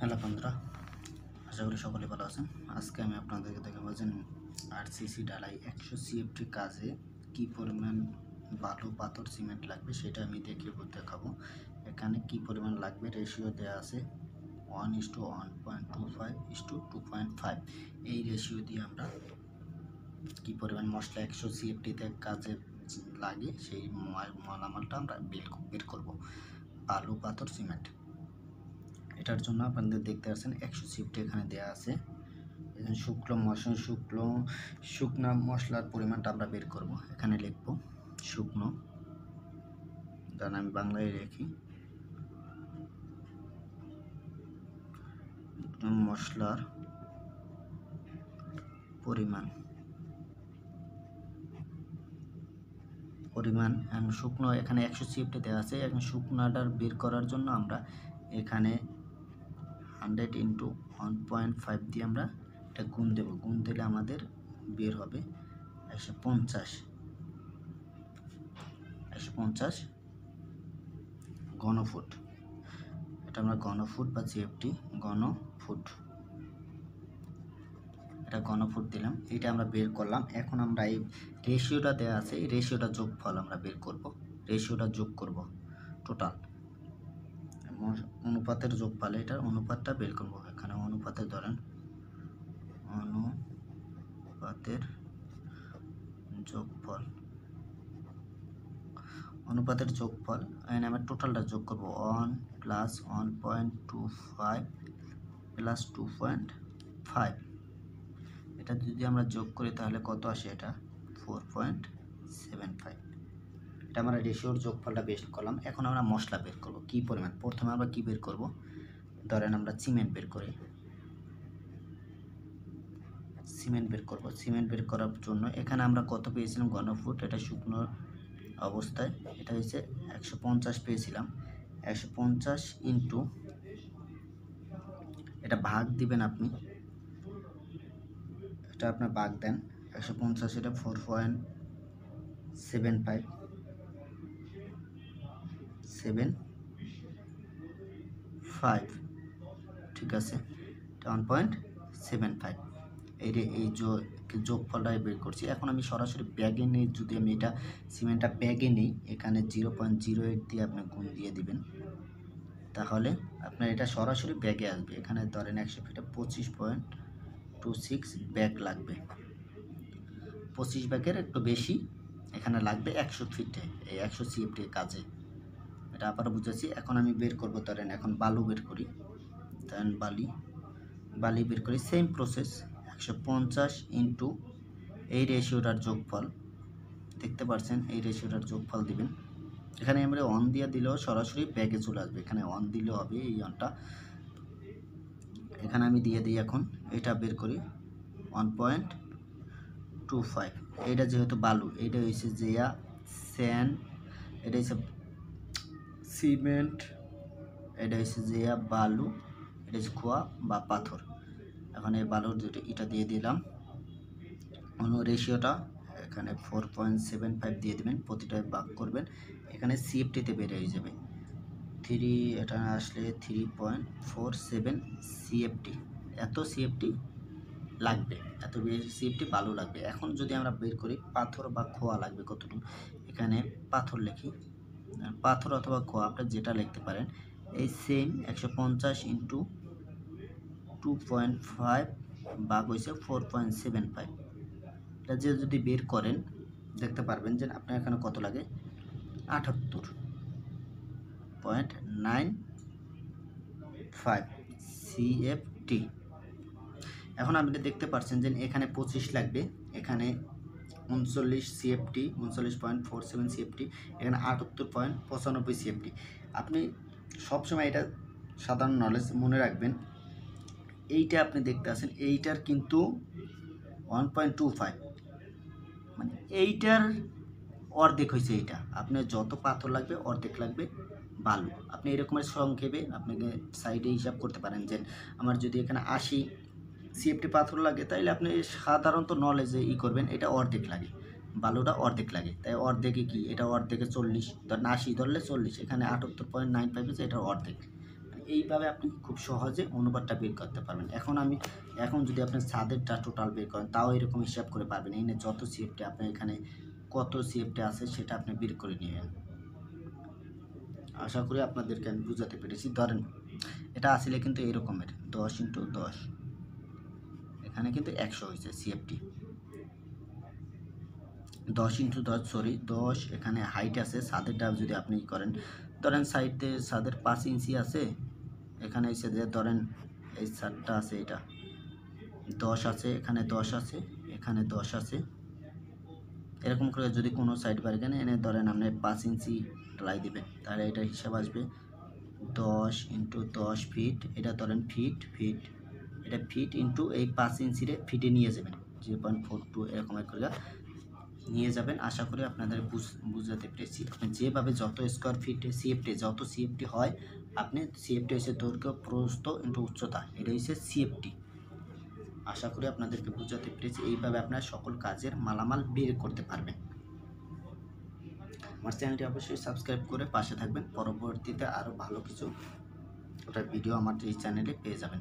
Hello বন্ধুরা, আশা করি সকলে ভালো আছেন। আজকে আমি আপনাদেরকে দেখাবো যে আরসিসি ঢালাই 100 সিএফটি কাজে কি পরিমাণ বালু পাথর সিমেন্ট লাগবে সেটা আমি দেখাবো। এখানে কি পরিমাণ লাগবে রেশিও দেওয়া আছে 1:1.25:2.5। এই রেশিও দিয়ে আমরা কি পরিমাণ মশলা 100 সিএফটিতে কাজে লাগে সেই মালামালটা আমরা বের করব। বালু পাথর সিমেন্ট, এটার জন্য আপনাদের দেখতে পাচ্ছেন 100 সিফটি এখানে দেওয়া আছে। শুকনা মশলার পরিমাণটা আমরা বের করব। এখানে লিখব শুকনো, যেন আমি বাংলায় লিখি মশলার পরিমাণ শুকনো এখানে 100 সিফটি দেওয়া আছে। এখন শুকনাটার বের করার জন্য আমরা এখানে 100 × 1.5 দিয়ে আমরা এটা গুণ দেব। গুণ দিলে আমাদের বের হবে 150 ঘনফুট। এটা আমরা ঘনফুট বা সিএফটি ঘনফুট, এটা ঘনফুট দিলাম। এটা আমরা বের করলাম। এখন আমরা এই রেশিওটা দেওয়া আছে, এই রেশিওটা যোগফল আমরা বের করব। রেশিওটা যোগ করব, টোটাল অনুপাতের যোগফল, এটার অনুপাতটা বের করব। এখানে অনুপাতে ধরেন অনুপাতের যোগফল এখানে আমরা টোটালটা যোগ করব। 1 + 1.25 + 2.5, এটা যদি আমরা যোগ করি তাহলে কত আসে? এটা 4.75। এটা আমরা রেশিওর যোগফলটা বের করলাম। এখন আমরা মশলা বের করব কি পরিমাণ। প্রথমে আমরা কি বের করব? ধরেন আমরা সিমেন্ট বের করি। সিমেন্ট বের করার জন্য এখানে আমরা কত পেয়েছিলাম ঘনফুট? এটা শুকনো অবস্থায় এটা হচ্ছে 150 পেয়েছিলাম। 150 ইন্টু, এটা ভাগ দিবেন আপনি, এটা আপনার ভাগ দেন 150, এটা 4.75, ঠিক আছে, 1.75। এই যোগফলটা বের করছি। এখন আমি সরাসরি ব্যাগে নিই, যদি আমি এটা সিমেন্টটা ব্যাগে নিই, এখানে 0.08 দিয়ে আপনি গুণ দিয়ে দিবেন, তাহলে আপনার এটা সরাসরি ব্যাগে আসবে। এখানে ধরেন 100 ফিটে 25.26 ব্যাগ লাগবে। 25 ব্যাগের একটু বেশি এখানে লাগবে 100 ফিটে, এই 100 সিএফটির কাজে। এটা আবারও বুঝেছি। এখন আমি বের করব, ধরেন এখন বালু বের করি। ধরেন বালি বের করি, সেম প্রসেস। 150 ইন্টু এই রেশিওটার যোগফল, দেখতে পাচ্ছেন এই রেশিওটার যোগফল দিবেন। এখানে আমরা 1 দিয়ে দিলেও সরাসরি ব্যাগে চলে আসবে, এখানে 1 দিলেও হবে এই 1টা। এখানে আমি দিয়ে দিই। এখন এটা বের করি 1.25। এটা যেহেতু বালু, এটা হচ্ছে জিয়া স্যান্ড, এটা হচ্ছে সিমেন্ট, এটা হচ্ছে জিয়া বালু, এটা হচ্ছে খোয়া বা পাথর। এখন এই বালুর এটা দিয়ে দিলাম। রেশিওটা এখানে 4.75 দিয়ে দেবেন, প্রতিটায় ভাগ করবেন। এখানে সিএফটিতে বের হয়ে যাবে 3, এটা আসলে 3.47 সিএফটি। এত সিএফটি লাগবে, এত বেশি সিএফটি বালু লাগবে। এখন যদি আমরা বের করি পাথর বা খোয়া লাগবে কতটুকু, এখানে পাথর লিখি, পাথর অথবা খোয়া আপনি যেটা লিখতে পারেন। এই সেম 150 ইন্টু 2.5 ভাগ হয়েছে 4.75। এটা যদি বের করেন দেখতে পারবেন যে আপনার এখানে কত লাগে, 78.95 সিএফটি। এখন আপনি দেখতে পাচ্ছেন যে এখানে 25 লাগবে, এখানে 39 সিএফটি, 39.47 সিএফটি, এখানে 78.95 সিএফটি। আপনি সবসময় এটা সাধারণ নলেজ মনে রাখবেন। এইটা আপনি দেখতে আছেন, এইটার কিন্তু 1.25, মানে এইটার অর্ধেক হয়েছে। এইটা আপনার যত পাথর লাগবে অর্ধেক লাগবে বালু। আপনি এরকমের সংক্ষেপে আপনাকে সাইডে হিসাব করতে পারেন যে আমার যদি এখানে 80 সিএফটি পাথর লাগে, তাইলে আপনি সাধারণত নলেজে করবেন এটা অর্ধেক লাগে, বালুটা অর্ধেক লাগে। তাই অর্ধেকে কি, এটা অর্ধেকে 40, ধরেন 80 ধরলে 40, এখানে 78.95 হচ্ছে, এটা অর্ধেক। এইভাবে আপনি খুব সহজে অনুপাতটা বের করতে পারবেন। এখন যদি আপনি ছাদেরটা টোটাল বের করেন তাও এরকম হিসাব করে পারবেন। এখানে যত সিএফটি আপনার এখানে কত সিএফটি আছে সেটা আপনি বের করে নেবেন। আশা করি আপনাদেরকে আমি বুঝাতে পেরেছি। ধরেন এটা আসলে কিন্তু এরকমের 10 × 10, এখানে কিন্তু 100 হয়েছে সিএফটি। 10 × 10 সরি 10, এখানে হাইট আছে ছাদেরটা যদি আপনি করেন, ধরেন ছাদের 5 ইঞ্চি আছে, এখানে এসে যে ধরেন এই ছাদটা আছে, এটা 10 আছে, এখানে 10 আছে, এখানে 10 আছে, এরকম করে যদি কোনো সাইড বাড়িয়ে এনে ধরেন আপনি 5 ইঞ্চি ঢালাই দিবেন, তাহলে এটা হিসাব আসবে 10 × 10 ফিট। এটা ধরেন ফিট, এটা ফিট ইন্টু এই 5 ইঞ্চিরে ফিটে নিয়ে যাবেন 0.42 এরকম করে নিয়ে যাবেন। আশা করি আপনাদের বুঝাতে পেরেছি। আপনি যেভাবে যত স্কোয়ার ফিট সিএফটি, যত সিএফটি হয়, আপনি সিএফটি হচ্ছে দৈর্ঘ্য প্রস্থ ইন্টু উচ্চতা, এটা হচ্ছে সিএফটি। আশা করি আপনাদেরকে বুঝাতে পেরেছি। এইভাবে আপনারা সকল কাজের মালামাল বের করতে পারবেন। আমার চ্যানেলটি অবশ্যই সাবস্ক্রাইব করে পাশে থাকবেন। পরবর্তীতে আরও ভালো কিছু ভিডিও আমার এই চ্যানেলে পেয়ে যাবেন।